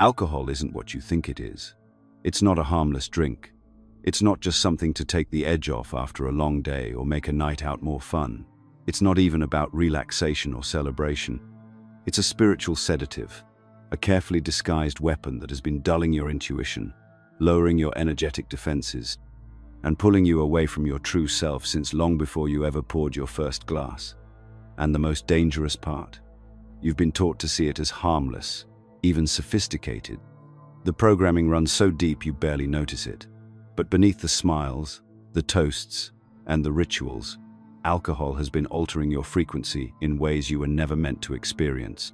Alcohol isn't what you think it is. It's not a harmless drink. It's not just something to take the edge off after a long day or make a night out more fun. It's not even about relaxation or celebration. It's a spiritual sedative, a carefully disguised weapon that has been dulling your intuition, lowering your energetic defenses, and pulling you away from your true self since long before you ever poured your first glass. And the most dangerous part, you've been taught to see it as harmless, even sophisticated. The programming runs so deep you barely notice it. But beneath the smiles, the toasts, and the rituals, alcohol has been altering your frequency in ways you were never meant to experience.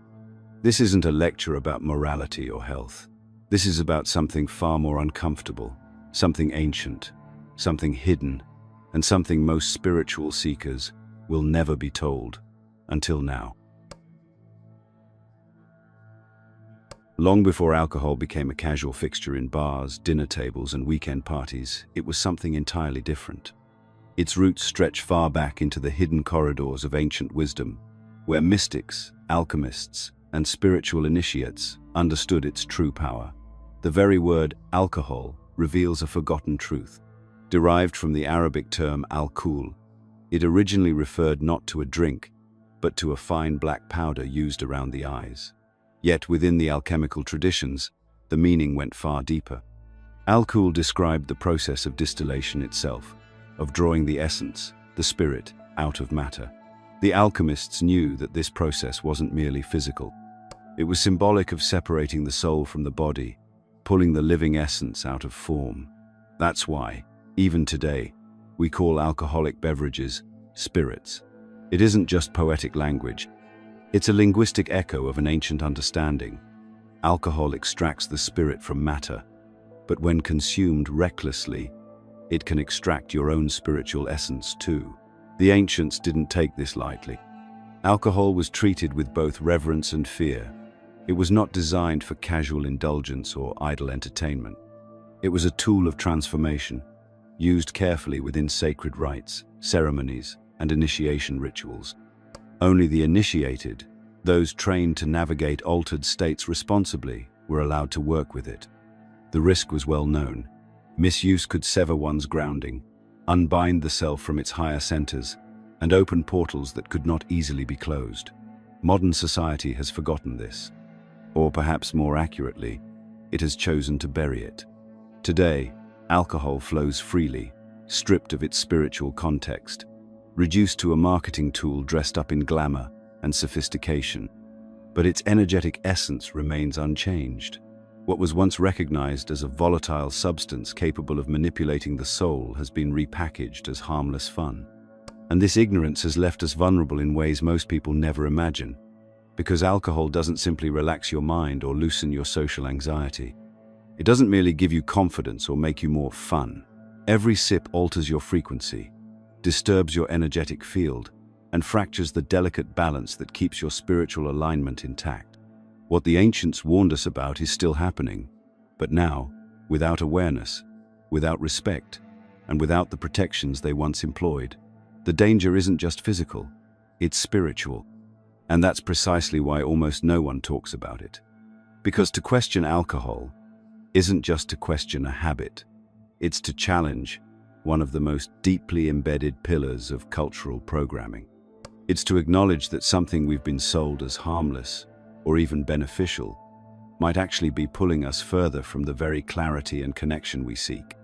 This isn't a lecture about morality or health. This is about something far more uncomfortable, something ancient, something hidden, and something most spiritual seekers will never be told, until now. Long before alcohol became a casual fixture in bars, dinner tables, and weekend parties, it was something entirely different. Its roots stretch far back into the hidden corridors of ancient wisdom, where mystics, alchemists, and spiritual initiates understood its true power. The very word alcohol reveals a forgotten truth. Derived from the Arabic term al-kul, it originally referred not to a drink, but to a fine black powder used around the eyes. Yet within the alchemical traditions, the meaning went far deeper. Al-kul described the process of distillation itself, of drawing the essence, the spirit, out of matter. The alchemists knew that this process wasn't merely physical. It was symbolic of separating the soul from the body, pulling the living essence out of form. That's why, even today, we call alcoholic beverages spirits. It isn't just poetic language. It's a linguistic echo of an ancient understanding. Alcohol extracts the spirit from matter, but when consumed recklessly, it can extract your own spiritual essence too. The ancients didn't take this lightly. Alcohol was treated with both reverence and fear. It was not designed for casual indulgence or idle entertainment. It was a tool of transformation, used carefully within sacred rites, ceremonies, and initiation rituals. Only the initiated, those trained to navigate altered states responsibly, were allowed to work with it. The risk was well known. Misuse could sever one's grounding, unbind the self from its higher centers, and open portals that could not easily be closed. Modern society has forgotten this. Or perhaps more accurately, it has chosen to bury it. Today, alcohol flows freely, stripped of its spiritual context, reduced to a marketing tool dressed up in glamour and sophistication. But its energetic essence remains unchanged. What was once recognized as a volatile substance capable of manipulating the soul has been repackaged as harmless fun. And this ignorance has left us vulnerable in ways most people never imagine. Because alcohol doesn't simply relax your mind or loosen your social anxiety. It doesn't merely give you confidence or make you more fun. Every sip alters your frequency, disturbs your energetic field, and fractures the delicate balance that keeps your spiritual alignment intact. What the ancients warned us about is still happening, but now, without awareness, without respect, and without the protections they once employed. The danger isn't just physical, it's spiritual. And that's precisely why almost no one talks about it. Because to question alcohol isn't just to question a habit, it's to challenge one of the most deeply embedded pillars of cultural programming. It's to acknowledge that something we've been sold as harmless or even beneficial might actually be pulling us further from the very clarity and connection we seek.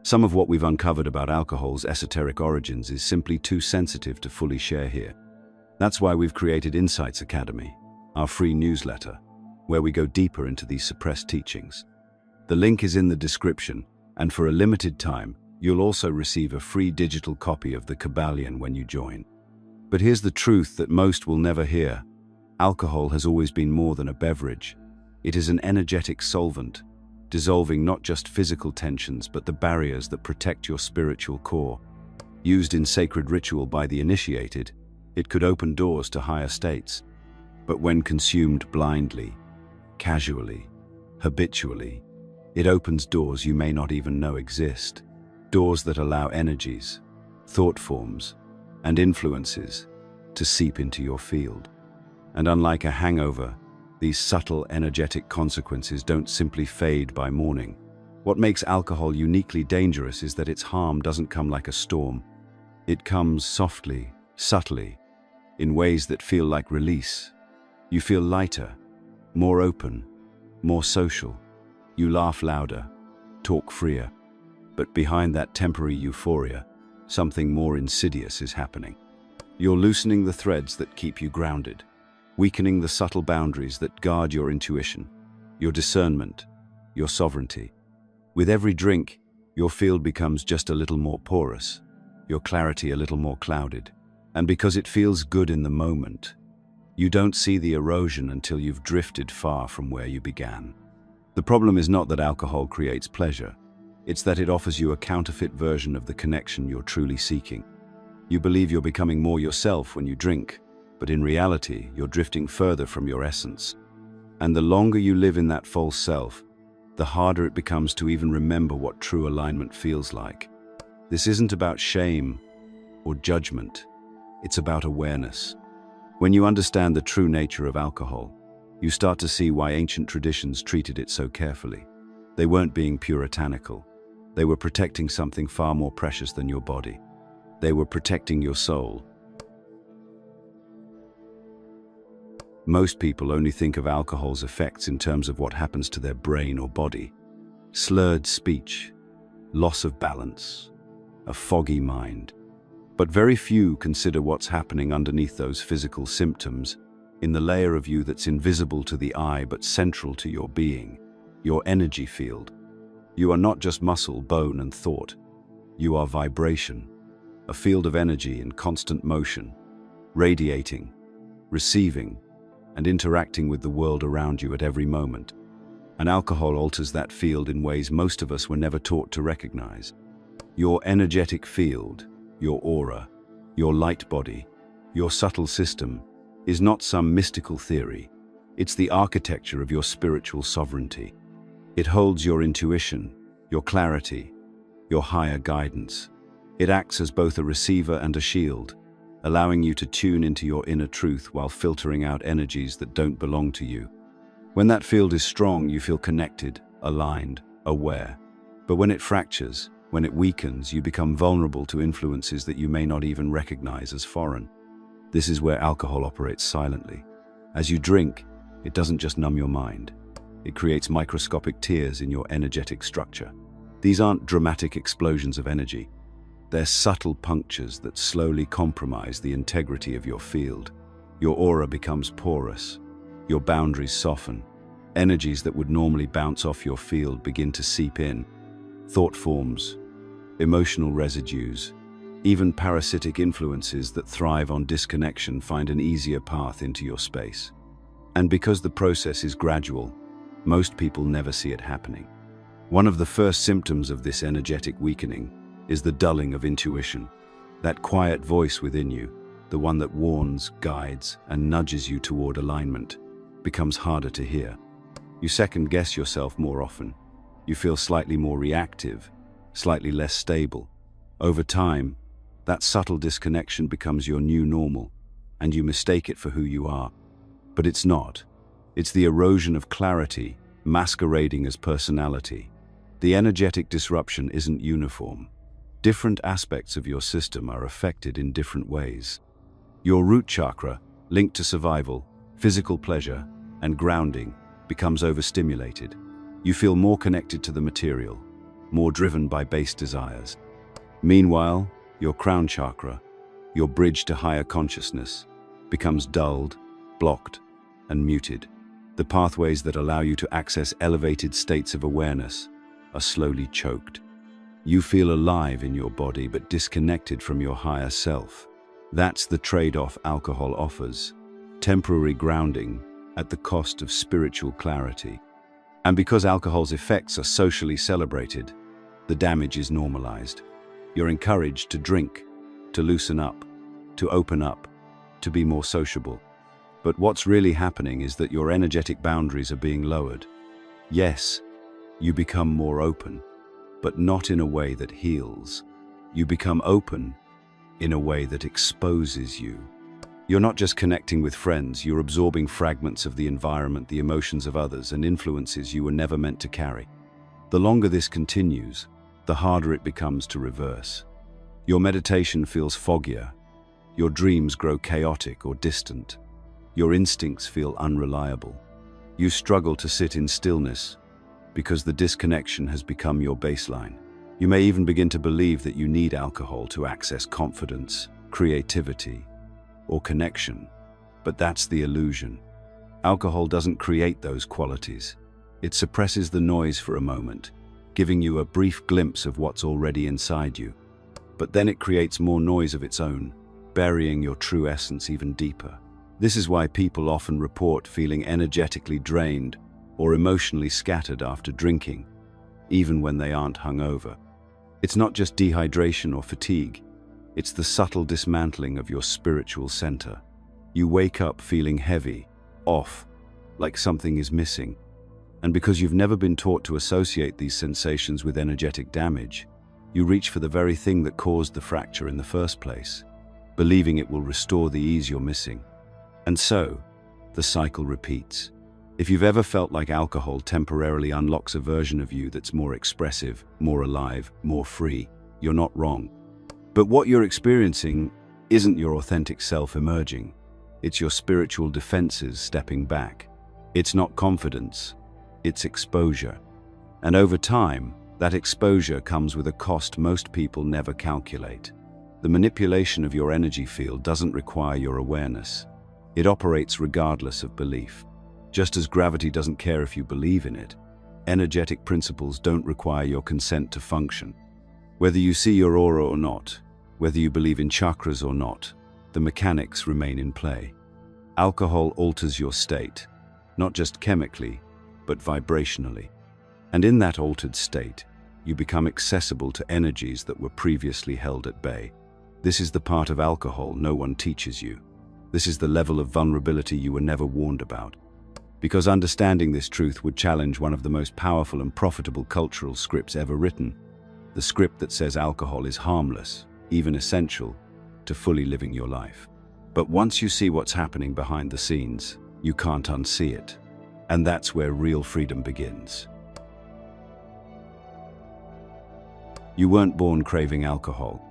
Some of what we've uncovered about alcohol's esoteric origins is simply too sensitive to fully share here. That's why we've created Insights Academy, our free newsletter, where we go deeper into these suppressed teachings. The link is in the description, and for a limited time, you'll also receive a free digital copy of the Kabbalion when you join. But here's the truth that most will never hear. Alcohol has always been more than a beverage. It is an energetic solvent, dissolving not just physical tensions but the barriers that protect your spiritual core. Used in sacred ritual by the initiated, it could open doors to higher states. But when consumed blindly, casually, habitually, it opens doors you may not even know exist. Doors that allow energies, thought forms, and influences to seep into your field. And unlike a hangover, These subtle, energetic consequences don't simply fade by morning. What makes alcohol uniquely dangerous is that its harm doesn't come like a storm. It comes softly, subtly, in ways that feel like release. You feel lighter, more open, more social. You laugh louder, talk freer. But behind that temporary euphoria, something more insidious is happening. You're loosening the threads that keep you grounded, weakening the subtle boundaries that guard your intuition, your discernment, your sovereignty. With every drink, your field becomes just a little more porous, your clarity a little more clouded. And because it feels good in the moment, you don't see the erosion until you've drifted far from where you began. The problem is not that alcohol creates pleasure. It's that it offers you a counterfeit version of the connection you're truly seeking. You believe you're becoming more yourself when you drink, but in reality, you're drifting further from your essence. And the longer you live in that false self, the harder it becomes to even remember what true alignment feels like. This isn't about shame or judgment. It's about awareness. When you understand the true nature of alcohol, you start to see why ancient traditions treated it so carefully. They weren't being puritanical. They were protecting something far more precious than your body. They were protecting your soul. Most people only think of alcohol's effects in terms of what happens to their brain or body. Slurred speech, loss of balance, a foggy mind. But very few consider what's happening underneath those physical symptoms, in the layer of you that's invisible to the eye but central to your being, your energy field. You are not just muscle, bone, and thought. You are vibration, a field of energy in constant motion, radiating, receiving, and interacting with the world around you at every moment. And alcohol alters that field in ways most of us were never taught to recognize. Your energetic field, your aura, your light body, your subtle system, is not some mystical theory. It's the architecture of your spiritual sovereignty. It holds your intuition, your clarity, your higher guidance. It acts as both a receiver and a shield, allowing you to tune into your inner truth while filtering out energies that don't belong to you. When that field is strong, you feel connected, aligned, aware. But when it fractures, when it weakens, you become vulnerable to influences that you may not even recognize as foreign. This is where alcohol operates silently. As you drink, it doesn't just numb your mind. It creates microscopic tears in your energetic structure. These aren't dramatic explosions of energy. They're subtle punctures that slowly compromise the integrity of your field. Your aura becomes porous. Your boundaries soften. Energies that would normally bounce off your field begin to seep in. Thought forms, emotional residues, even parasitic influences that thrive on disconnection find an easier path into your space. And because the process is gradual, most people never see it happening. One of the first symptoms of this energetic weakening is the dulling of intuition. That quiet voice within you, the one that warns, guides, and nudges you toward alignment, becomes harder to hear. You second-guess yourself more often. You feel slightly more reactive, slightly less stable. Over time, that subtle disconnection becomes your new normal, and you mistake it for who you are. But it's not. It's the erosion of clarity masquerading as personality. The energetic disruption isn't uniform. Different aspects of your system are affected in different ways. Your root chakra, linked to survival, physical pleasure, and grounding, becomes overstimulated. You feel more connected to the material, more driven by base desires. Meanwhile, your crown chakra, your bridge to higher consciousness, becomes dulled, blocked, and muted. The pathways that allow you to access elevated states of awareness are slowly choked. You feel alive in your body but disconnected from your higher self. That's the trade-off alcohol offers: temporary grounding at the cost of spiritual clarity. And because alcohol's effects are socially celebrated, the damage is normalized. You're encouraged to drink, to loosen up, to open up, to be more sociable. But what's really happening is that your energetic boundaries are being lowered. Yes, you become more open, but not in a way that heals. You become open in a way that exposes you. You're not just connecting with friends, you're absorbing fragments of the environment, the emotions of others, and influences you were never meant to carry. The longer this continues, the harder it becomes to reverse. Your meditation feels foggier. Your dreams grow chaotic or distant. Your instincts feel unreliable. You struggle to sit in stillness because the disconnection has become your baseline. You may even begin to believe that you need alcohol to access confidence, creativity, or connection. But that's the illusion. Alcohol doesn't create those qualities. It suppresses the noise for a moment, giving you a brief glimpse of what's already inside you. But then it creates more noise of its own, burying your true essence even deeper. This is why people often report feeling energetically drained or emotionally scattered after drinking, even when they aren't hungover. It's not just dehydration or fatigue, it's the subtle dismantling of your spiritual center. You wake up feeling heavy, off, like something is missing. And because you've never been taught to associate these sensations with energetic damage, you reach for the very thing that caused the fracture in the first place, believing it will restore the ease you're missing. And so, the cycle repeats. If you've ever felt like alcohol temporarily unlocks a version of you that's more expressive, more alive, more free, you're not wrong. But what you're experiencing isn't your authentic self emerging. It's your spiritual defenses stepping back. It's not confidence, it's exposure. And over time, that exposure comes with a cost most people never calculate. The manipulation of your energy field doesn't require your awareness. It operates regardless of belief. Just as gravity doesn't care if you believe in it, energetic principles don't require your consent to function. Whether you see your aura or not, whether you believe in chakras or not, the mechanics remain in play. Alcohol alters your state, not just chemically, but vibrationally. And in that altered state, you become accessible to energies that were previously held at bay. This is the part of alcohol no one teaches you. This is the level of vulnerability you were never warned about. Because understanding this truth would challenge one of the most powerful and profitable cultural scripts ever written, the script that says alcohol is harmless, even essential, to fully living your life. But once you see what's happening behind the scenes, you can't unsee it. And that's where real freedom begins. You weren't born craving alcohol.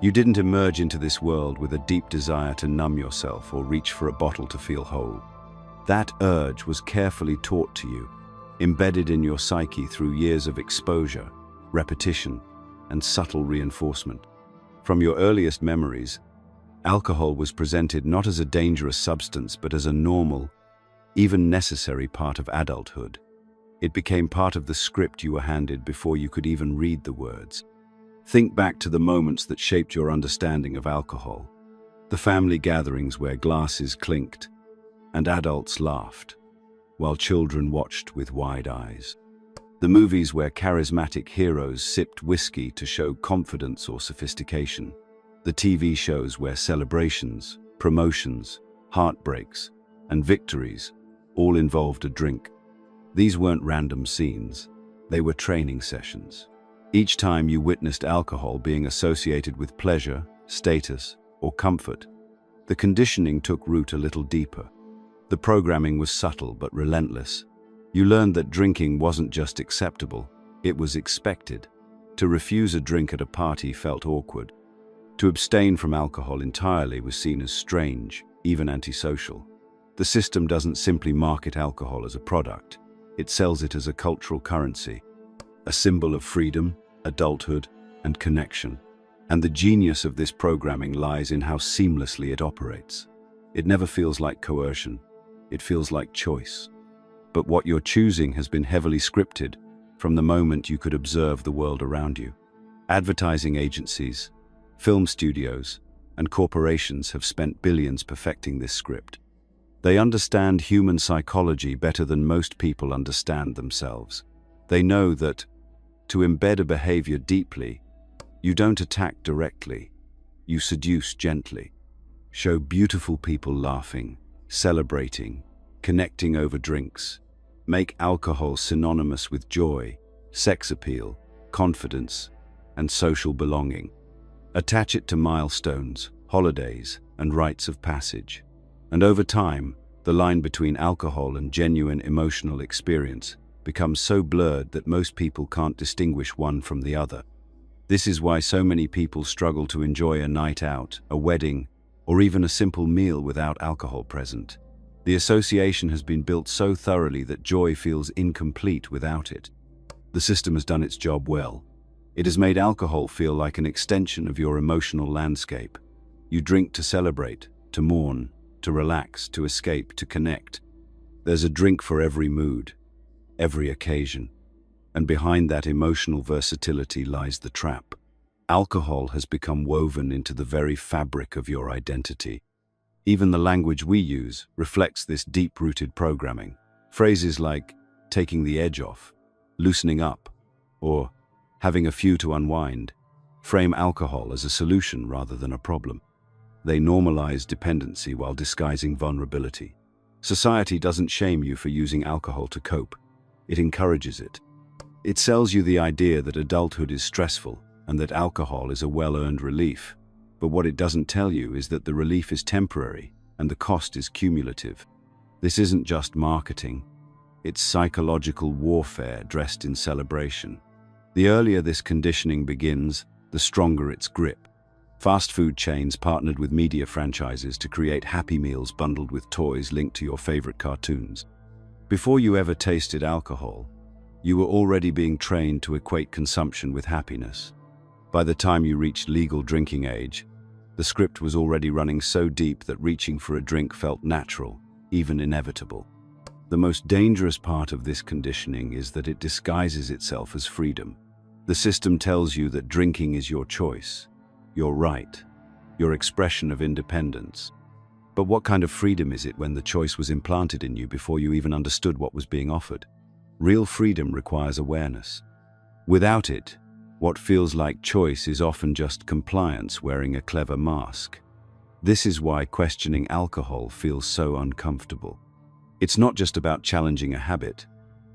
You didn't emerge into this world with a deep desire to numb yourself or reach for a bottle to feel whole. That urge was carefully taught to you, embedded in your psyche through years of exposure, repetition, and subtle reinforcement. From your earliest memories, alcohol was presented not as a dangerous substance but as a normal, even necessary part of adulthood. It became part of the script you were handed before you could even read the words. Think back to the moments that shaped your understanding of alcohol. The family gatherings where glasses clinked and adults laughed, while children watched with wide eyes. The movies where charismatic heroes sipped whiskey to show confidence or sophistication. The TV shows where celebrations, promotions, heartbreaks, and victories all involved a drink. These weren't random scenes, they were training sessions. Each time you witnessed alcohol being associated with pleasure, status, or comfort, the conditioning took root a little deeper. The programming was subtle but relentless. You learned that drinking wasn't just acceptable, it was expected. To refuse a drink at a party felt awkward. To abstain from alcohol entirely was seen as strange, even antisocial. The system doesn't simply market alcohol as a product, it sells it as a cultural currency, a symbol of freedom, adulthood, and connection. And the genius of this programming lies in how seamlessly it operates. It never feels like coercion, it feels like choice. But what you're choosing has been heavily scripted from the moment you could observe the world around you. Advertising agencies, film studios, and corporations have spent billions perfecting this script. They understand human psychology better than most people understand themselves. They know that, to embed a behavior deeply, you don't attack directly, you seduce gently. Show beautiful people laughing, celebrating, connecting over drinks. Make alcohol synonymous with joy, sex appeal, confidence, and social belonging. Attach it to milestones, holidays, and rites of passage. And over time, the line between alcohol and genuine emotional experience becomes so blurred that most people can't distinguish one from the other. This is why so many people struggle to enjoy a night out, a wedding, or even a simple meal without alcohol present. The association has been built so thoroughly that joy feels incomplete without it. The system has done its job well. It has made alcohol feel like an extension of your emotional landscape. You drink to celebrate, to mourn, to relax, to escape, to connect. There's a drink for every mood, every occasion. And behind that emotional versatility lies the trap. Alcohol has become woven into the very fabric of your identity. Even the language we use reflects this deep-rooted programming. Phrases like taking the edge off, loosening up, or having a few to unwind frame alcohol as a solution rather than a problem. They normalize dependency while disguising vulnerability. Society doesn't shame you for using alcohol to cope. It encourages it. It sells you the idea that adulthood is stressful and that alcohol is a well-earned relief. But what it doesn't tell you is that the relief is temporary and the cost is cumulative. This isn't just marketing. It's psychological warfare dressed in celebration. The earlier this conditioning begins, the stronger its grip. Fast food chains partnered with media franchises to create Happy Meals bundled with toys linked to your favorite cartoons. Before you ever tasted alcohol, you were already being trained to equate consumption with happiness. By the time you reached legal drinking age, the script was already running so deep that reaching for a drink felt natural, even inevitable. The most dangerous part of this conditioning is that it disguises itself as freedom. The system tells you that drinking is your choice, your right, your expression of independence. But what kind of freedom is it when the choice was implanted in you before you even understood what was being offered? Real freedom requires awareness. Without it, what feels like choice is often just compliance wearing a clever mask. This is why questioning alcohol feels so uncomfortable. It's not just about challenging a habit.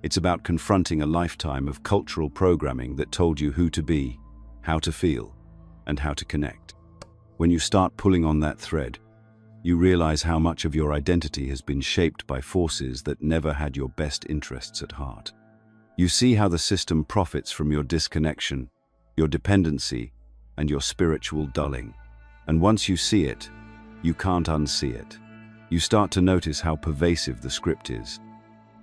It's about confronting a lifetime of cultural programming that told you who to be, how to feel, and how to connect. When you start pulling on that thread, you realize how much of your identity has been shaped by forces that never had your best interests at heart. You see how the system profits from your disconnection, your dependency, and your spiritual dulling. And once you see it, you can't unsee it. You start to notice how pervasive the script is.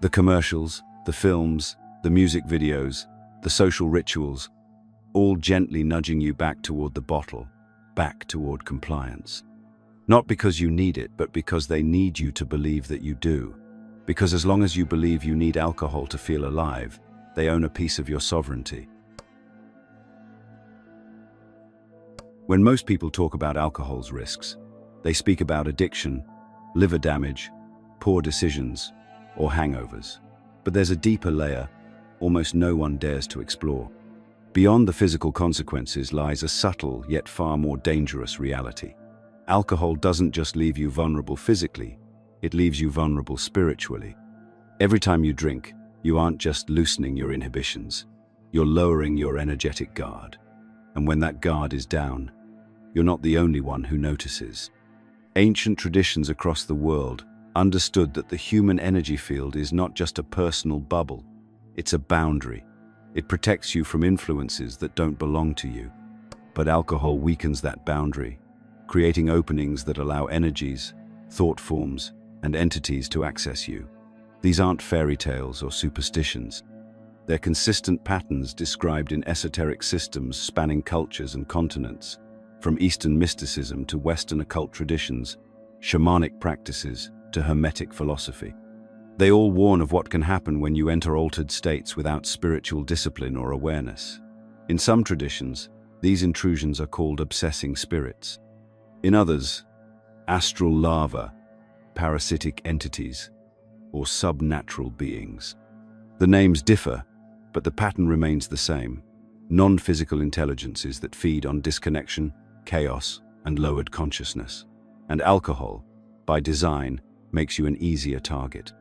The commercials, the films, the music videos, the social rituals, all gently nudging you back toward the bottle, back toward compliance. Not because you need it, but because they need you to believe that you do. Because as long as you believe you need alcohol to feel alive, they own a piece of your sovereignty. When most people talk about alcohol's risks, they speak about addiction, liver damage, poor decisions, or hangovers. But there's a deeper layer almost no one dares to explore. Beyond the physical consequences lies a subtle yet far more dangerous reality. Alcohol doesn't just leave you vulnerable physically, it leaves you vulnerable spiritually. Every time you drink, you aren't just loosening your inhibitions, you're lowering your energetic guard. And when that guard is down, you're not the only one who notices. Ancient traditions across the world understood that the human energy field is not just a personal bubble, it's a boundary. It protects you from influences that don't belong to you. But alcohol weakens that boundary, creating openings that allow energies, thought forms, and entities to access you. These aren't fairy tales or superstitions. They're consistent patterns described in esoteric systems spanning cultures and continents, from Eastern mysticism to Western occult traditions, shamanic practices to Hermetic philosophy. They all warn of what can happen when you enter altered states without spiritual discipline or awareness. In some traditions, these intrusions are called obsessing spirits. In others, astral larvae, parasitic entities, or subnatural beings. The names differ, but the pattern remains the same. Non-physical intelligences that feed on disconnection, chaos, and lowered consciousness. And alcohol, by design, makes you an easier target.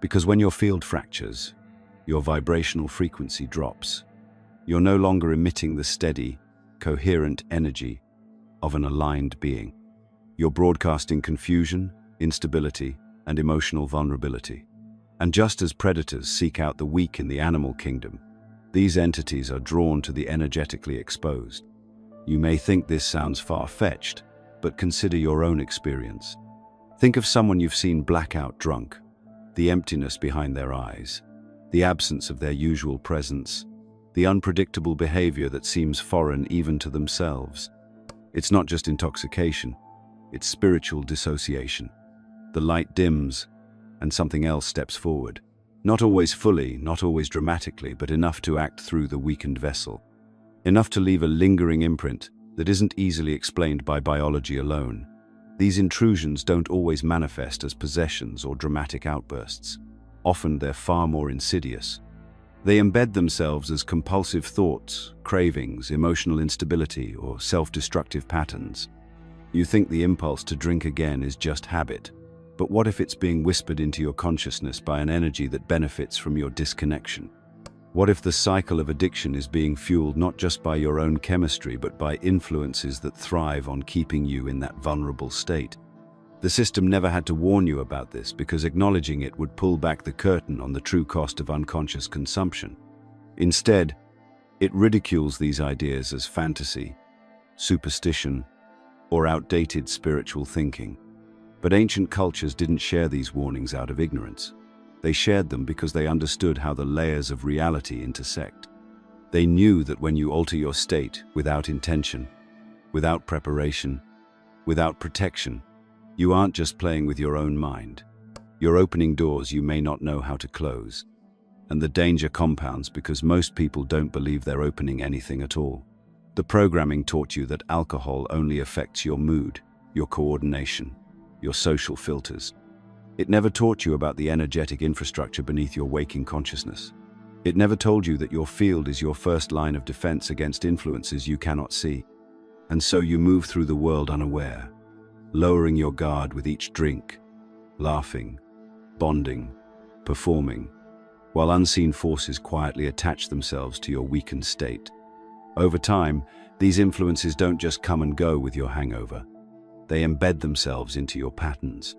Because when your field fractures, your vibrational frequency drops. You're no longer emitting the steady, coherent energy of an aligned being. You're broadcasting confusion, instability, and emotional vulnerability. And just as predators seek out the weak in the animal kingdom, these entities are drawn to the energetically exposed. You may think this sounds far-fetched, but consider your own experience. Think of someone you've seen blackout drunk, the emptiness behind their eyes, the absence of their usual presence, the unpredictable behavior that seems foreign even to themselves. It's not just intoxication, it's spiritual dissociation. The light dims, and something else steps forward. Not always fully, not always dramatically, but enough to act through the weakened vessel. Enough to leave a lingering imprint that isn't easily explained by biology alone. These intrusions don't always manifest as possessions or dramatic outbursts. Often they're far more insidious. They embed themselves as compulsive thoughts, cravings, emotional instability, or self-destructive patterns. You think the impulse to drink again is just habit, but what if it's being whispered into your consciousness by an energy that benefits from your disconnection? What if the cycle of addiction is being fueled not just by your own chemistry, but by influences that thrive on keeping you in that vulnerable state? The system never had to warn you about this because acknowledging it would pull back the curtain on the true cost of unconscious consumption. Instead, it ridicules these ideas as fantasy, superstition, or outdated spiritual thinking. But ancient cultures didn't share these warnings out of ignorance. They shared them because they understood how the layers of reality intersect. They knew that when you alter your state without intention, without preparation, without protection, you aren't just playing with your own mind. You're opening doors you may not know how to close. And the danger compounds because most people don't believe they're opening anything at all. The programming taught you that alcohol only affects your mood, your coordination, your social filters. It never taught you about the energetic infrastructure beneath your waking consciousness. It never told you that your field is your first line of defense against influences you cannot see. And so you move through the world unaware, lowering your guard with each drink, laughing, bonding, performing, while unseen forces quietly attach themselves to your weakened state. Over time, these influences don't just come and go with your hangover. They embed themselves into your patterns.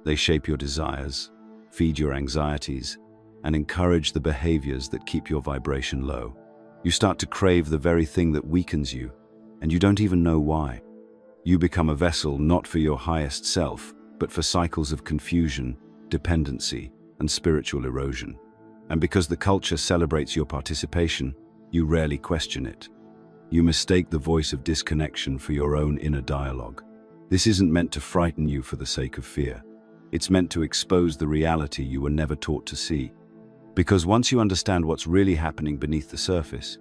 They shape your desires, feed your anxieties, and encourage the behaviors that keep your vibration low. You start to crave the very thing that weakens you, and you don't even know why. You become a vessel not for your highest self, but for cycles of confusion, dependency, and spiritual erosion. And because the culture celebrates your participation, you rarely question it. You mistake the voice of disconnection for your own inner dialogue. This isn't meant to frighten you for the sake of fear. It's meant to expose the reality you were never taught to see. Because once you understand what's really happening beneath the surface,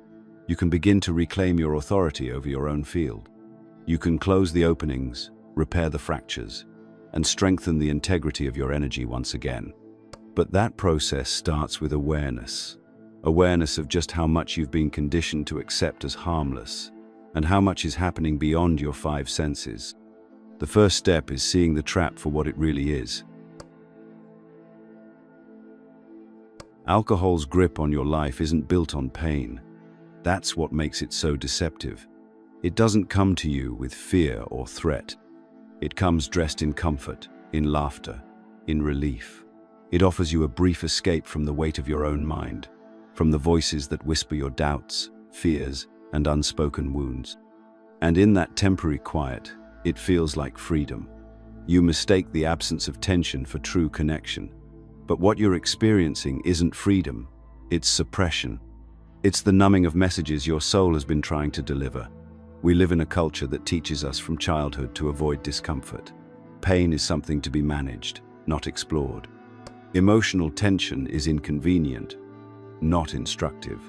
you can begin to reclaim your authority over your own field. You can close the openings, repair the fractures, and strengthen the integrity of your energy once again. But that process starts with awareness. Awareness of just how much you've been conditioned to accept as harmless, and how much is happening beyond your five senses. The first step is seeing the trap for what it really is. Alcohol's grip on your life isn't built on pain. That's what makes it so deceptive. It doesn't come to you with fear or threat. It comes dressed in comfort, in laughter, in relief. It offers you a brief escape from the weight of your own mind, from the voices that whisper your doubts, fears, and unspoken wounds. And in that temporary quiet, it feels like freedom. You mistake the absence of tension for true connection. But what you're experiencing isn't freedom, it's suppression. It's the numbing of messages your soul has been trying to deliver. We live in a culture that teaches us from childhood to avoid discomfort. Pain is something to be managed, not explored. Emotional tension is inconvenient, not instructive.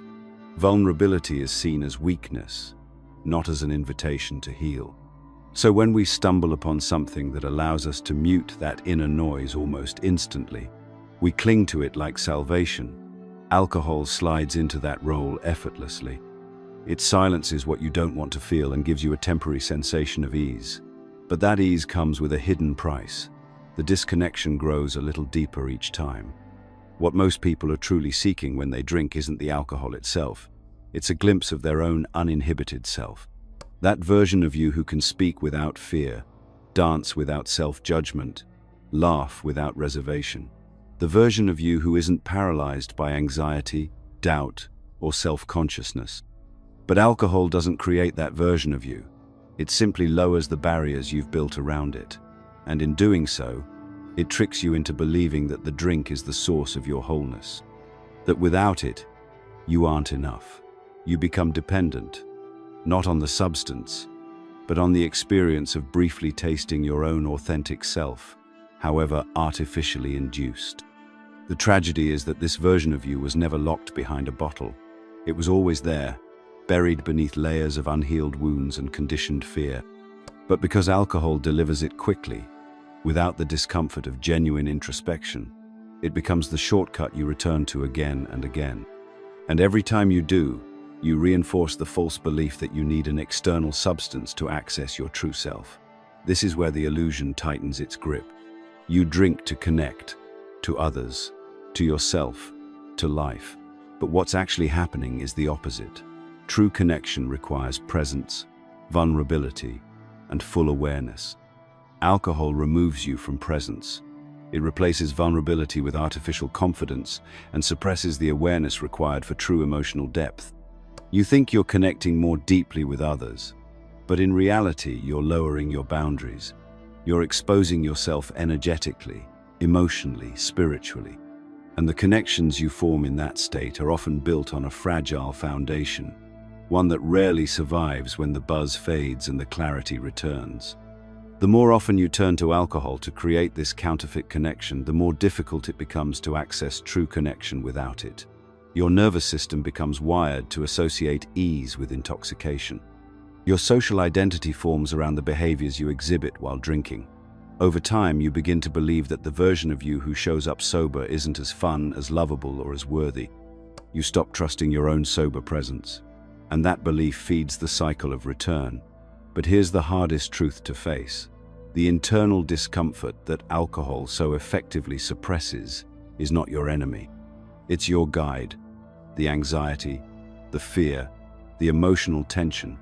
Vulnerability is seen as weakness, not as an invitation to heal. So when we stumble upon something that allows us to mute that inner noise almost instantly, we cling to it like salvation. Alcohol slides into that role effortlessly. It silences what you don't want to feel and gives you a temporary sensation of ease. But that ease comes with a hidden price. The disconnection grows a little deeper each time. What most people are truly seeking when they drink isn't the alcohol itself. It's a glimpse of their own uninhibited self. That version of you who can speak without fear, dance without self-judgment, laugh without reservation. The version of you who isn't paralyzed by anxiety, doubt, or self-consciousness. But alcohol doesn't create that version of you. It simply lowers the barriers you've built around it. And in doing so, it tricks you into believing that the drink is the source of your wholeness. That without it, you aren't enough. You become dependent, not on the substance, but on the experience of briefly tasting your own authentic self, however artificially induced. The tragedy is that this version of you was never locked behind a bottle. It was always there, buried beneath layers of unhealed wounds and conditioned fear. But because alcohol delivers it quickly, without the discomfort of genuine introspection, it becomes the shortcut you return to again and again. And every time you do, you reinforce the false belief that you need an external substance to access your true self. This is where the illusion tightens its grip. You drink to connect, to others, to yourself, to life. But what's actually happening is the opposite. True connection requires presence, vulnerability, and full awareness. Alcohol removes you from presence. It replaces vulnerability with artificial confidence and suppresses the awareness required for true emotional depth. You think you're connecting more deeply with others, but in reality, you're lowering your boundaries. You're exposing yourself energetically, emotionally, spiritually. And the connections you form in that state are often built on a fragile foundation, one that rarely survives when the buzz fades and the clarity returns. The more often you turn to alcohol to create this counterfeit connection, the more difficult it becomes to access true connection without it. Your nervous system becomes wired to associate ease with intoxication. Your social identity forms around the behaviors you exhibit while drinking. Over time, you begin to believe that the version of you who shows up sober isn't as fun, as lovable, or as worthy. You stop trusting your own sober presence, and that belief feeds the cycle of return. But here's the hardest truth to face. The internal discomfort that alcohol so effectively suppresses is not your enemy. It's your guide. The anxiety, the fear, the emotional tension.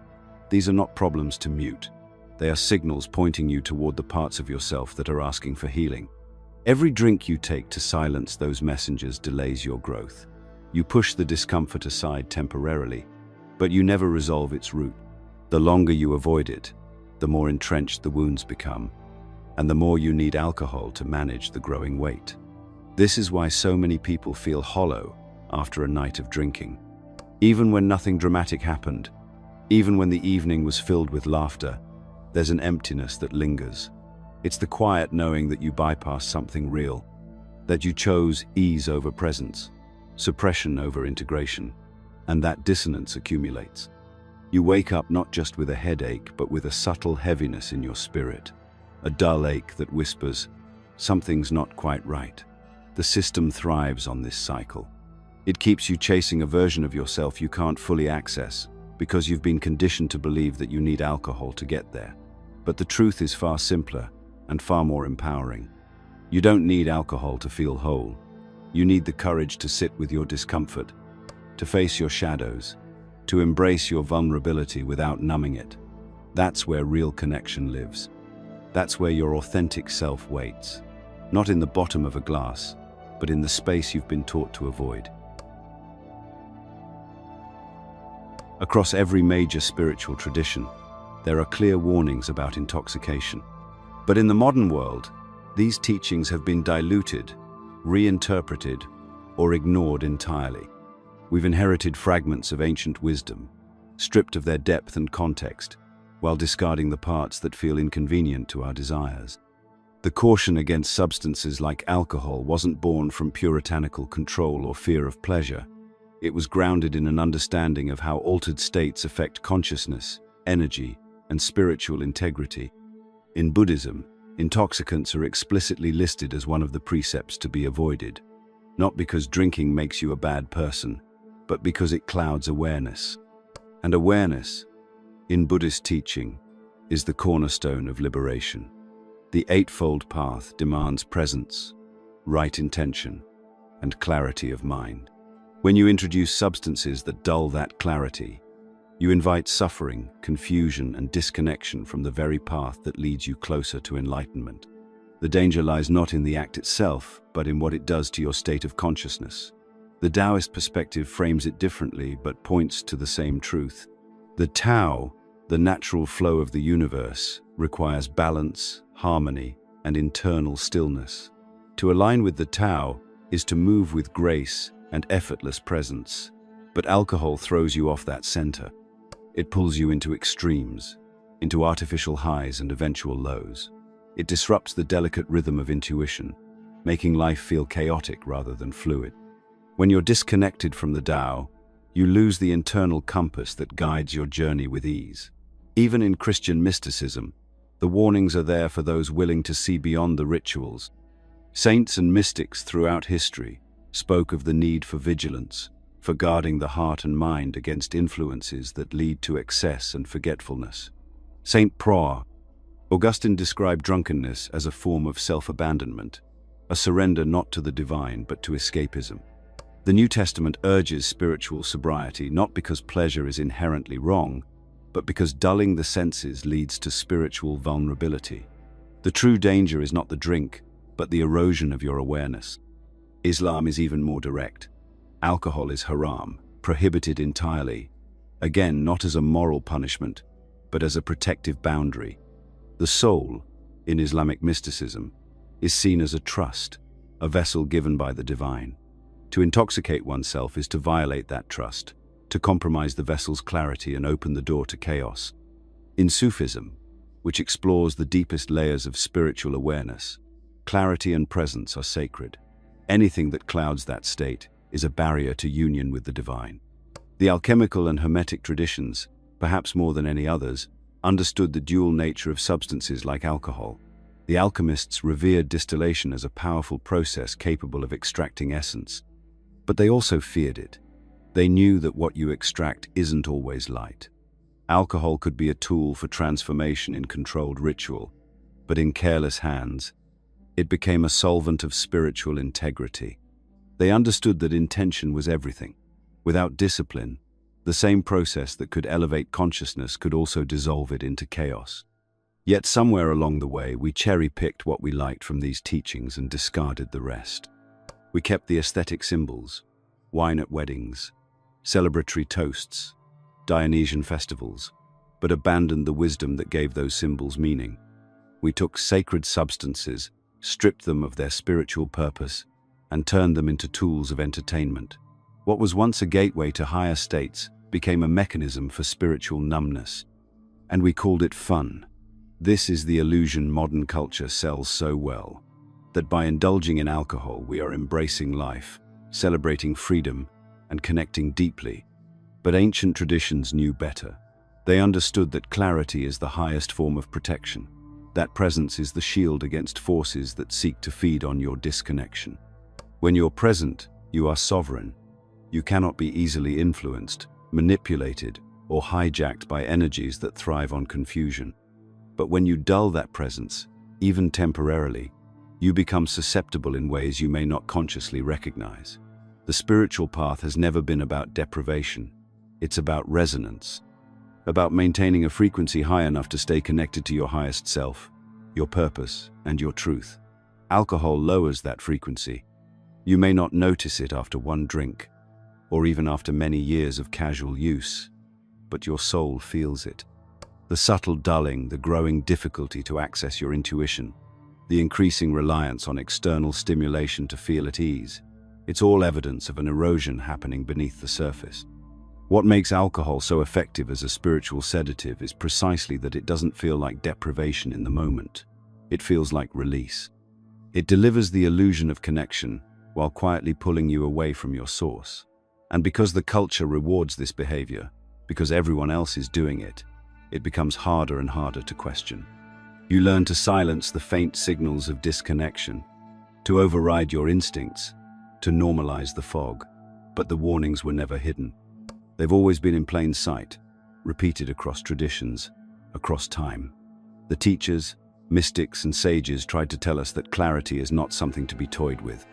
These are not problems to mute. They are signals pointing you toward the parts of yourself that are asking for healing. Every drink you take to silence those messengers delays your growth. You push the discomfort aside temporarily, but you never resolve its root. The longer you avoid it, the more entrenched the wounds become, and the more you need alcohol to manage the growing weight. This is why so many people feel hollow after a night of drinking. Even when nothing dramatic happened, even when the evening was filled with laughter, there's an emptiness that lingers. It's the quiet knowing that you bypassed something real, that you chose ease over presence, suppression over integration, and that dissonance accumulates. You wake up not just with a headache, but with a subtle heaviness in your spirit, a dull ache that whispers, something's not quite right. The system thrives on this cycle. It keeps you chasing a version of yourself you can't fully access, because you've been conditioned to believe that you need alcohol to get there. But the truth is far simpler and far more empowering. You don't need alcohol to feel whole. You need the courage to sit with your discomfort, to face your shadows, to embrace your vulnerability without numbing it. That's where real connection lives. That's where your authentic self waits, not in the bottom of a glass, but in the space you've been taught to avoid. Across every major spiritual tradition, there are clear warnings about intoxication. But in the modern world, these teachings have been diluted, reinterpreted, or ignored entirely. We've inherited fragments of ancient wisdom, stripped of their depth and context, while discarding the parts that feel inconvenient to our desires. The caution against substances like alcohol wasn't born from puritanical control or fear of pleasure. It was grounded in an understanding of how altered states affect consciousness, energy, and spiritual integrity. In Buddhism, intoxicants are explicitly listed as one of the precepts to be avoided, not because drinking makes you a bad person, but because it clouds awareness. And awareness, in Buddhist teaching, is the cornerstone of liberation. The Eightfold Path demands presence, right intention, and clarity of mind. When you introduce substances that dull that clarity, You invite suffering, confusion, and disconnection from the very path that leads you closer to enlightenment. The danger lies not in the act itself, but in what it does to your state of consciousness. The Taoist perspective frames it differently, but points to the same truth. The Tao, the natural flow of the universe, requires balance, harmony, and internal stillness. To align with the Tao is to move with grace and effortless presence. But alcohol throws you off that center. It pulls you into extremes, into artificial highs and eventual lows. It disrupts the delicate rhythm of intuition, making life feel chaotic rather than fluid. When you're disconnected from the Tao, you lose the internal compass that guides your journey with ease. Even in Christian mysticism, the warnings are there for those willing to see beyond the rituals. Saints and mystics throughout history spoke of the need for vigilance, for guarding the heart and mind against influences that lead to excess and forgetfulness. Saint Paul, Augustine described drunkenness as a form of self-abandonment, a surrender not to the divine but to escapism. The New Testament urges spiritual sobriety not because pleasure is inherently wrong, but because dulling the senses leads to spiritual vulnerability. The true danger is not the drink, but the erosion of your awareness. Islam is even more direct. Alcohol is haram, prohibited entirely, again not as a moral punishment, but as a protective boundary. The soul, in Islamic mysticism, is seen as a trust, a vessel given by the divine. To intoxicate oneself is to violate that trust, to compromise the vessel's clarity and open the door to chaos. In Sufism, which explores the deepest layers of spiritual awareness, clarity and presence are sacred. Anything that clouds that state is a barrier to union with the divine. The alchemical and hermetic traditions, perhaps more than any others, understood the dual nature of substances like alcohol. The alchemists revered distillation as a powerful process capable of extracting essence. But they also feared it. They knew that what you extract isn't always light. Alcohol could be a tool for transformation in controlled ritual, but in careless hands, it became a solvent of spiritual integrity. They understood that intention was everything. Without discipline, the same process that could elevate consciousness could also dissolve it into chaos. Yet somewhere along the way, we cherry-picked what we liked from these teachings and discarded the rest. We kept the aesthetic symbols, wine at weddings, celebratory toasts, Dionysian festivals, but abandoned the wisdom that gave those symbols meaning. We took sacred substances, stripped them of their spiritual purpose, and turned them into tools of entertainment. What was once a gateway to higher states became a mechanism for spiritual numbness, and we called it fun. This is the illusion modern culture sells so well, that by indulging in alcohol we are embracing life, celebrating freedom, and connecting deeply. But ancient traditions knew better. They understood that clarity is the highest form of protection. That presence is the shield against forces that seek to feed on your disconnection. When you're present, you are sovereign. You cannot be easily influenced, manipulated, or hijacked by energies that thrive on confusion. But when you dull that presence, even temporarily, you become susceptible in ways you may not consciously recognize. The spiritual path has never been about deprivation. It's about resonance, about maintaining a frequency high enough to stay connected to your highest self, your purpose, and your truth. Alcohol lowers that frequency. You may not notice it after one drink, or even after many years of casual use, but your soul feels it. The subtle dulling, the growing difficulty to access your intuition, the increasing reliance on external stimulation to feel at ease, it's all evidence of an erosion happening beneath the surface. What makes alcohol so effective as a spiritual sedative is precisely that it doesn't feel like deprivation in the moment. It feels like release. It delivers the illusion of connection while quietly pulling you away from your source. And because the culture rewards this behavior, because everyone else is doing it, it becomes harder and harder to question. You learn to silence the faint signals of disconnection, to override your instincts, to normalize the fog. But the warnings were never hidden. They've always been in plain sight, repeated across traditions, across time. The teachers, mystics, and sages tried to tell us that clarity is not something to be toyed with.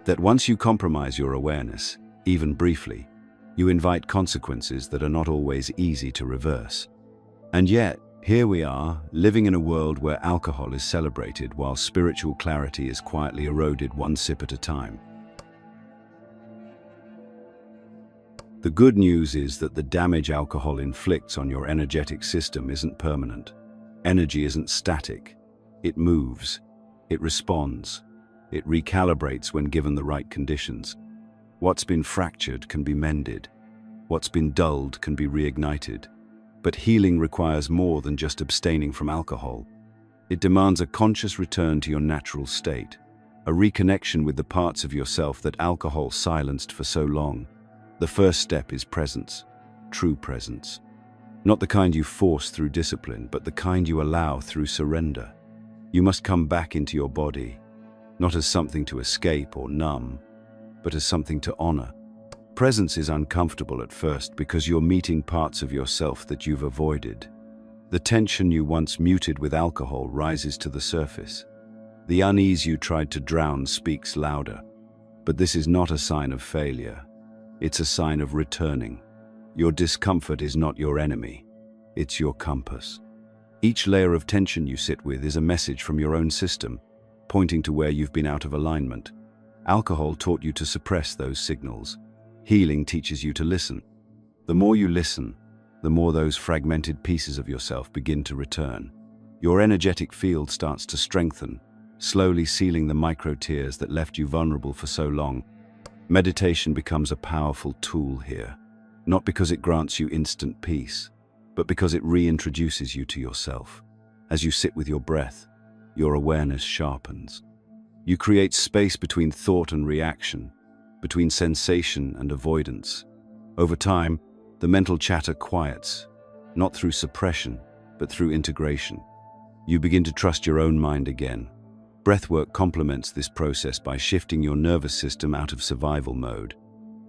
That once you compromise your awareness, even briefly, You invite consequences that are not always easy to reverse. And yet, here we are, living in a world where alcohol is celebrated while spiritual clarity is quietly eroded one sip at a time. The good news is that the damage alcohol inflicts on your energetic system isn't permanent. Energy isn't static. It moves. It responds. It recalibrates when given the right conditions. What's been fractured can be mended. What's been dulled can be reignited. But healing requires more than just abstaining from alcohol. It demands a conscious return to your natural state, a reconnection with the parts of yourself that alcohol silenced for so long. The first step is presence, true presence. Not the kind you force through discipline, but the kind you allow through surrender. You must come back into your body, not as something to escape or numb, but as something to honor. Presence is uncomfortable at first because you're meeting parts of yourself that you've avoided. The tension you once muted with alcohol rises to the surface. The unease you tried to drown speaks louder. But this is not a sign of failure. It's a sign of returning. Your discomfort is not your enemy. It's your compass. Each layer of tension you sit with is a message from your own system, pointing to where you've been out of alignment. Alcohol taught you to suppress those signals. Healing teaches you to listen. The more you listen, the more those fragmented pieces of yourself begin to return. Your energetic field starts to strengthen, slowly sealing the micro-tears that left you vulnerable for so long. Meditation becomes a powerful tool here, not because it grants you instant peace, but because it reintroduces you to yourself. As you sit with your breath, your awareness sharpens. You create space between thought and reaction, between sensation and avoidance. Over time, the mental chatter quiets, not through suppression, but through integration. You begin to trust your own mind again. Breathwork complements this process by shifting your nervous system out of survival mode.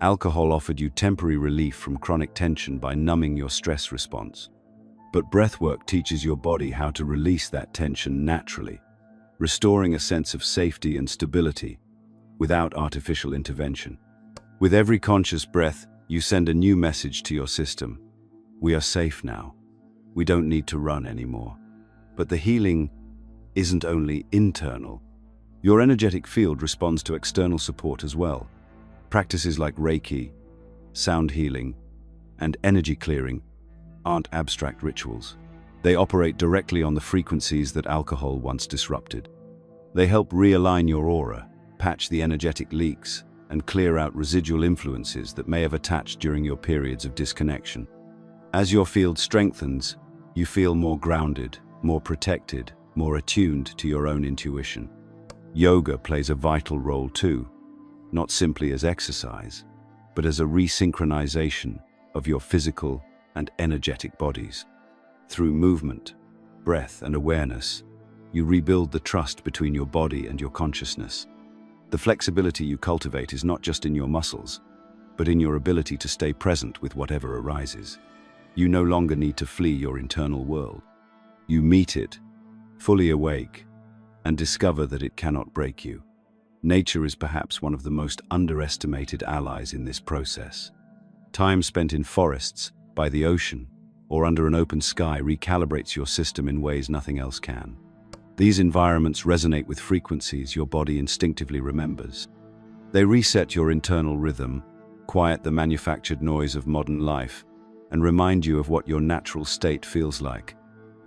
Alcohol offered you temporary relief from chronic tension by numbing your stress response. But breathwork teaches your body how to release that tension naturally, restoring a sense of safety and stability without artificial intervention. With every conscious breath, you send a new message to your system. We are safe now. We don't need to run anymore. But the healing isn't only internal. Your energetic field responds to external support as well. Practices like Reiki, sound healing, and energy clearing aren't abstract rituals. They operate directly on the frequencies that alcohol once disrupted. They help realign your aura, patch the energetic leaks, and clear out residual influences that may have attached during your periods of disconnection. As your field strengthens, you feel more grounded, more protected, more attuned to your own intuition. Yoga plays a vital role too, not simply as exercise, but as a resynchronization of your physical and energetic bodies. Through movement, breath, and awareness, you rebuild the trust between your body and your consciousness. The flexibility you cultivate is not just in your muscles, but in your ability to stay present with whatever arises. You no longer need to flee your internal world. You meet it, fully awake, and discover that it cannot break you. Nature is perhaps one of the most underestimated allies in this process. Time spent in forests, by the ocean, or under an open sky recalibrates your system in ways nothing else can. These environments resonate with frequencies your body instinctively remembers. They reset your internal rhythm, quiet the manufactured noise of modern life, and remind you of what your natural state feels like.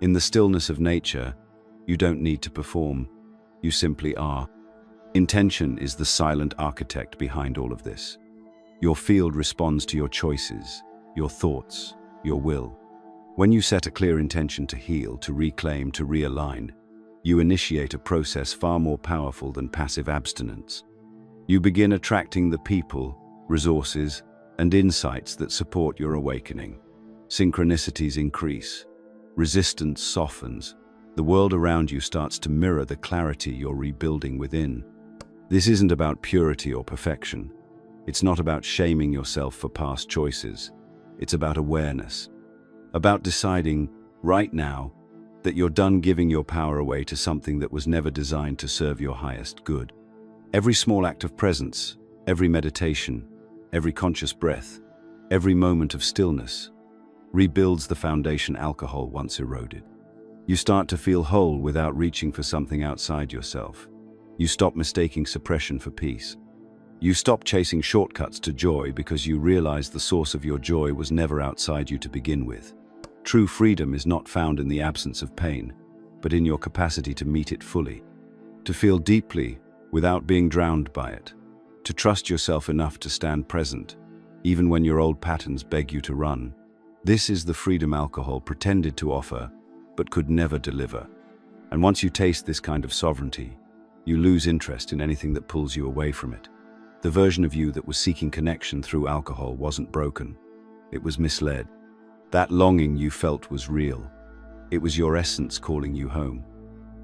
In the stillness of nature, you don't need to perform, you simply are. Intention is the silent architect behind all of this. Your field responds to your choices, your thoughts, your will. When you set a clear intention to heal, to reclaim, to realign, you initiate a process far more powerful than passive abstinence. You begin attracting the people, resources, and insights that support your awakening. Synchronicities increase. Resistance softens. The world around you starts to mirror the clarity you're rebuilding within. This isn't about purity or perfection. It's not about shaming yourself for past choices. It's about awareness. About deciding, right now, that you're done giving your power away to something that was never designed to serve your highest good. Every small act of presence, every meditation, every conscious breath, Every moment of stillness rebuilds the foundation alcohol once eroded. You start to feel whole without reaching for something outside yourself. You stop mistaking suppression for peace. You stop chasing shortcuts to joy because you realize the source of your joy was never outside you to begin with. True freedom is not found in the absence of pain, but in your capacity to meet it fully, to feel deeply without being drowned by it, to trust yourself enough to stand present, even when your old patterns beg you to run. This is the freedom alcohol pretended to offer, but could never deliver. And once you taste this kind of sovereignty, you lose interest in anything that pulls you away from it. The version of you that was seeking connection through alcohol wasn't broken. It was misled. That longing you felt was real. It was your essence calling you home.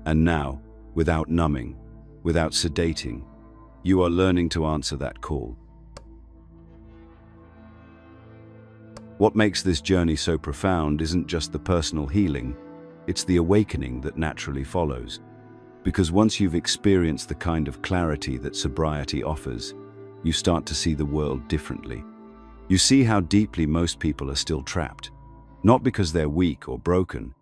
And now, without numbing, without sedating, you are learning to answer that call. What makes this journey so profound isn't just the personal healing, it's the awakening that naturally follows. Because once you've experienced the kind of clarity that sobriety offers, you start to see the world differently. You see how deeply most people are still trapped, not because they're weak or broken,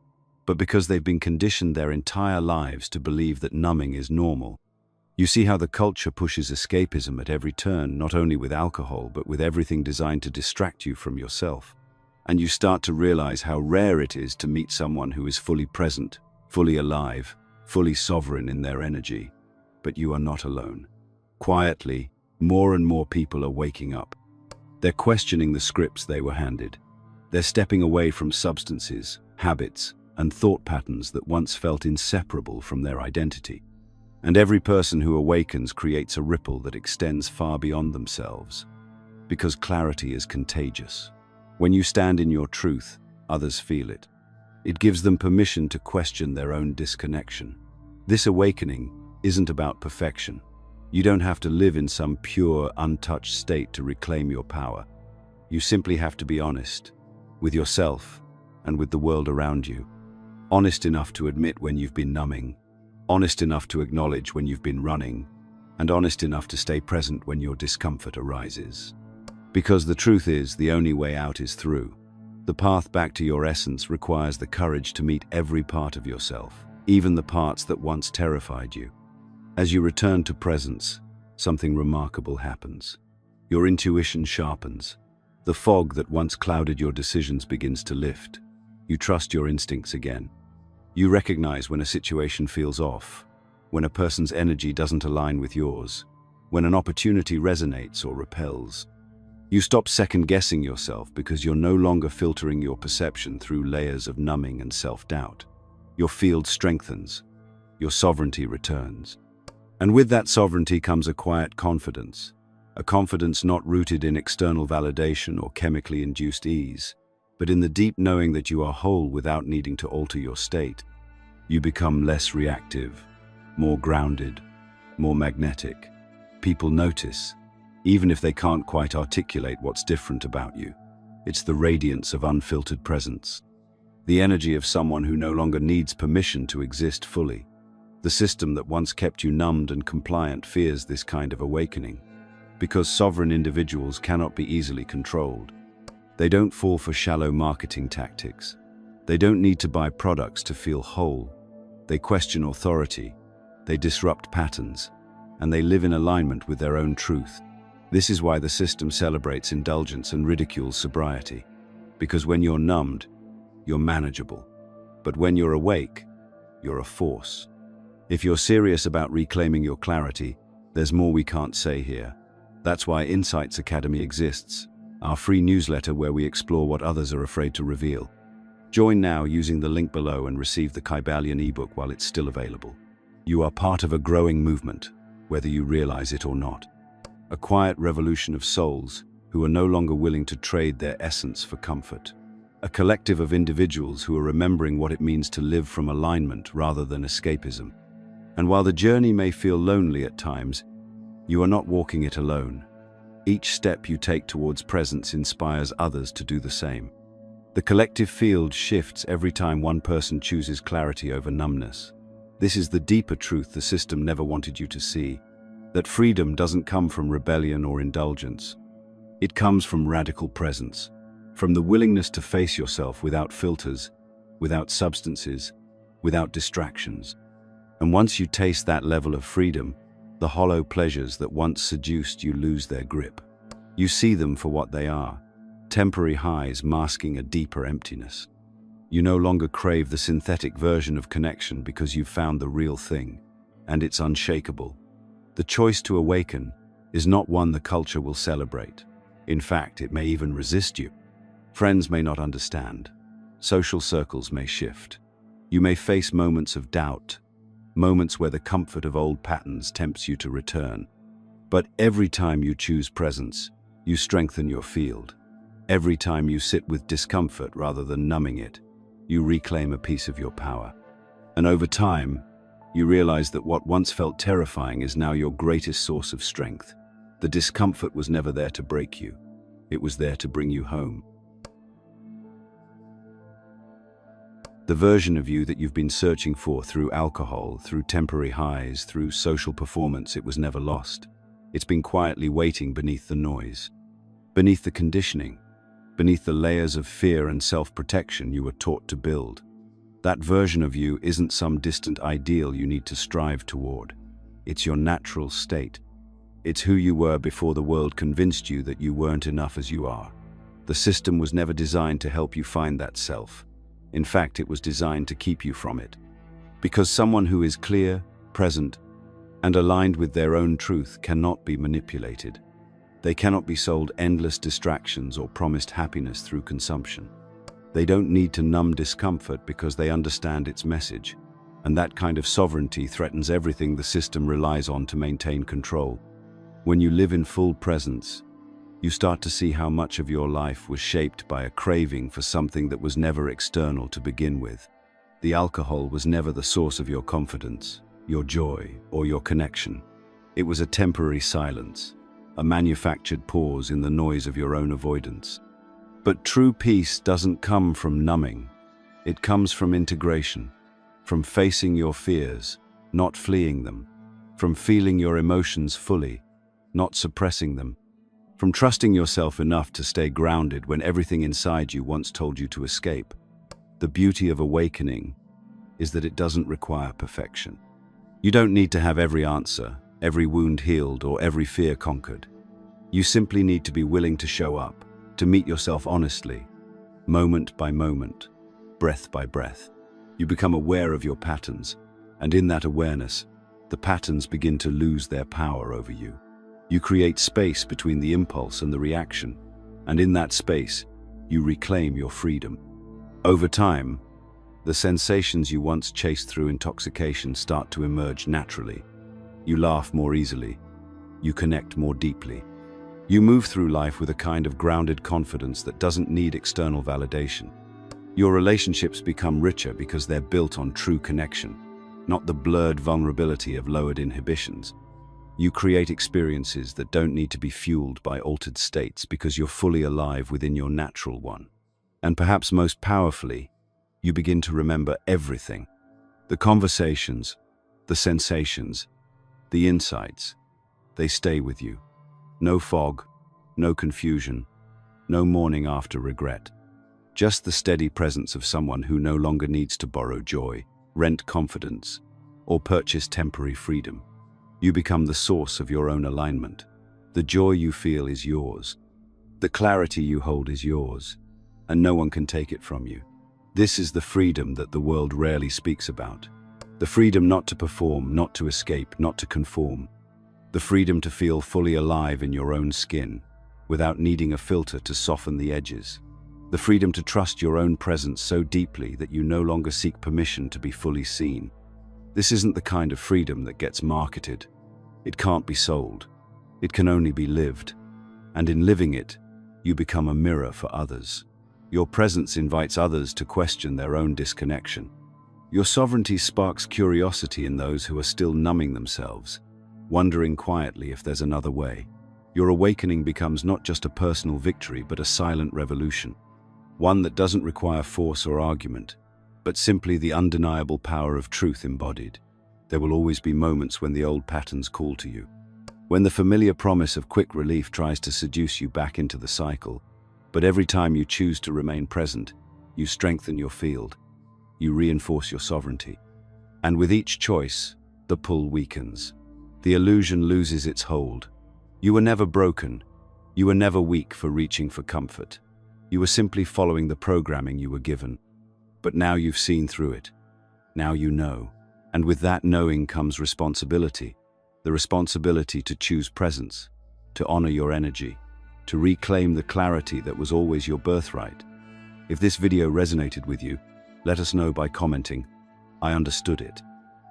but because they've been conditioned their entire lives to believe that numbing is normal. You see how the culture pushes escapism at every turn, not only with alcohol, but with everything designed to distract you from yourself. And you start to realize how rare it is to meet someone who is fully present, fully alive, fully sovereign in their energy. But you are not alone. Quietly, more and more people are waking up. They're questioning the scripts they were handed. They're stepping away from substances, habits, and thought patterns that once felt inseparable from their identity. And every person who awakens creates a ripple that extends far beyond themselves. Because clarity is contagious. When you stand in your truth, others feel it. It gives them permission to question their own disconnection. This awakening isn't about perfection. You don't have to live in some pure, untouched state to reclaim your power. You simply have to be honest with yourself and with the world around you. Honest enough to admit when you've been numbing, honest enough to acknowledge when you've been running, and honest enough to stay present when your discomfort arises. Because the truth is, the only way out is through. The path back to your essence requires the courage to meet every part of yourself, even the parts that once terrified you. As you return to presence, something remarkable happens. Your intuition sharpens. The fog that once clouded your decisions begins to lift. You trust your instincts again. You recognize when a situation feels off, when a person's energy doesn't align with yours, when an opportunity resonates or repels. You stop second-guessing yourself because you're no longer filtering your perception through layers of numbing and self-doubt. Your field strengthens. Your sovereignty returns. And with that sovereignty comes a quiet confidence, a confidence not rooted in external validation or chemically induced ease, but in the deep knowing that you are whole without needing to alter your state. You become less reactive, more grounded, more magnetic. People notice, even if they can't quite articulate what's different about you. It's the radiance of unfiltered presence, the energy of someone who no longer needs permission to exist fully. The system that once kept you numbed and compliant fears this kind of awakening, because sovereign individuals cannot be easily controlled. They don't fall for shallow marketing tactics. They don't need to buy products to feel whole. They question authority, they disrupt patterns, and they live in alignment with their own truth. This is why the system celebrates indulgence and ridicules sobriety. Because when you're numbed, you're manageable. But when you're awake, you're a force. If you're serious about reclaiming your clarity, there's more we can't say here. That's why Insights Academy exists, our free newsletter where we explore what others are afraid to reveal. Join now using the link below and receive the Kybalion ebook while it's still available. You are part of a growing movement, whether you realize it or not. A quiet revolution of souls who are no longer willing to trade their essence for comfort. A collective of individuals who are remembering what it means to live from alignment rather than escapism. And while the journey may feel lonely at times, you are not walking it alone. Each step you take towards presence inspires others to do the same. The collective field shifts every time one person chooses clarity over numbness. This is the deeper truth the system never wanted you to see, that freedom doesn't come from rebellion or indulgence. It comes from radical presence, from the willingness to face yourself without filters, without substances, without distractions. And once you taste that level of freedom, the hollow pleasures that once seduced you lose their grip. You see them for what they are, temporary highs masking a deeper emptiness. You no longer crave the synthetic version of connection because you've found the real thing, and it's unshakable. The choice to awaken is not one the culture will celebrate. In fact, it may even resist you. Friends may not understand. Social circles may shift. You may face moments of doubt, moments where the comfort of old patterns tempts you to return. But every time you choose presence, you strengthen your field. Every time you sit with discomfort rather than numbing it, you reclaim a piece of your power. And over time, you realize that what once felt terrifying is now your greatest source of strength. The discomfort was never there to break you. It was there to bring you home. The version of you that you've been searching for through alcohol, through temporary highs, through social performance, it was never lost. It's been quietly waiting beneath the noise, beneath the conditioning, beneath the layers of fear and self-protection you were taught to build. That version of you isn't some distant ideal you need to strive toward. It's your natural state. It's who you were before the world convinced you that you weren't enough as you are. The system was never designed to help you find that self. In fact, it was designed to keep you from it. Because someone who is clear, present, and aligned with their own truth cannot be manipulated. They cannot be sold endless distractions or promised happiness through consumption. They don't need to numb discomfort because they understand its message. And that kind of sovereignty threatens everything the system relies on to maintain control. When you live in full presence, you start to see how much of your life was shaped by a craving for something that was never external to begin with. The alcohol was never the source of your confidence, your joy, or your connection. It was a temporary silence, a manufactured pause in the noise of your own avoidance. But true peace doesn't come from numbing. It comes from integration, from facing your fears, not fleeing them, from feeling your emotions fully, not suppressing them, from trusting yourself enough to stay grounded when everything inside you once told you to escape. The beauty of awakening is that it doesn't require perfection. You don't need to have every answer, every wound healed, or every fear conquered. You simply need to be willing to show up, to meet yourself honestly, moment by moment, breath by breath. You become aware of your patterns, and in that awareness, the patterns begin to lose their power over you. You create space between the impulse and the reaction, and in that space, you reclaim your freedom. Over time, the sensations you once chased through intoxication start to emerge naturally. You laugh more easily. You connect more deeply. You move through life with a kind of grounded confidence that doesn't need external validation. Your relationships become richer because they're built on true connection, not the blurred vulnerability of lowered inhibitions. You create experiences that don't need to be fueled by altered states because you're fully alive within your natural one. And perhaps most powerfully, you begin to remember everything. The conversations, the sensations, the insights, they stay with you. No fog, no confusion, no mourning after regret. Just the steady presence of someone who no longer needs to borrow joy, rent confidence, or purchase temporary freedom. You become the source of your own alignment. The joy you feel is yours. The clarity you hold is yours, and no one can take it from you. This is the freedom that the world rarely speaks about. The freedom not to perform, not to escape, not to conform. The freedom to feel fully alive in your own skin, without needing a filter to soften the edges. The freedom to trust your own presence so deeply that you no longer seek permission to be fully seen. This isn't the kind of freedom that gets marketed. It can't be sold. It can only be lived. And in living it, you become a mirror for others. Your presence invites others to question their own disconnection. Your sovereignty sparks curiosity in those who are still numbing themselves, wondering quietly if there's another way. Your awakening becomes not just a personal victory, but a silent revolution. One that doesn't require force or argument, but simply the undeniable power of truth embodied. There will always be moments when the old patterns call to you. When the familiar promise of quick relief tries to seduce you back into the cycle, but every time you choose to remain present, you strengthen your field, you reinforce your sovereignty. And with each choice, the pull weakens. The illusion loses its hold. You were never broken. You were never weak for reaching for comfort. You were simply following the programming you were given. But now you've seen through it. Now you know. And with that knowing comes responsibility. The responsibility to choose presence, to honor your energy, to reclaim the clarity that was always your birthright. If this video resonated with you, let us know by commenting, "I understood it."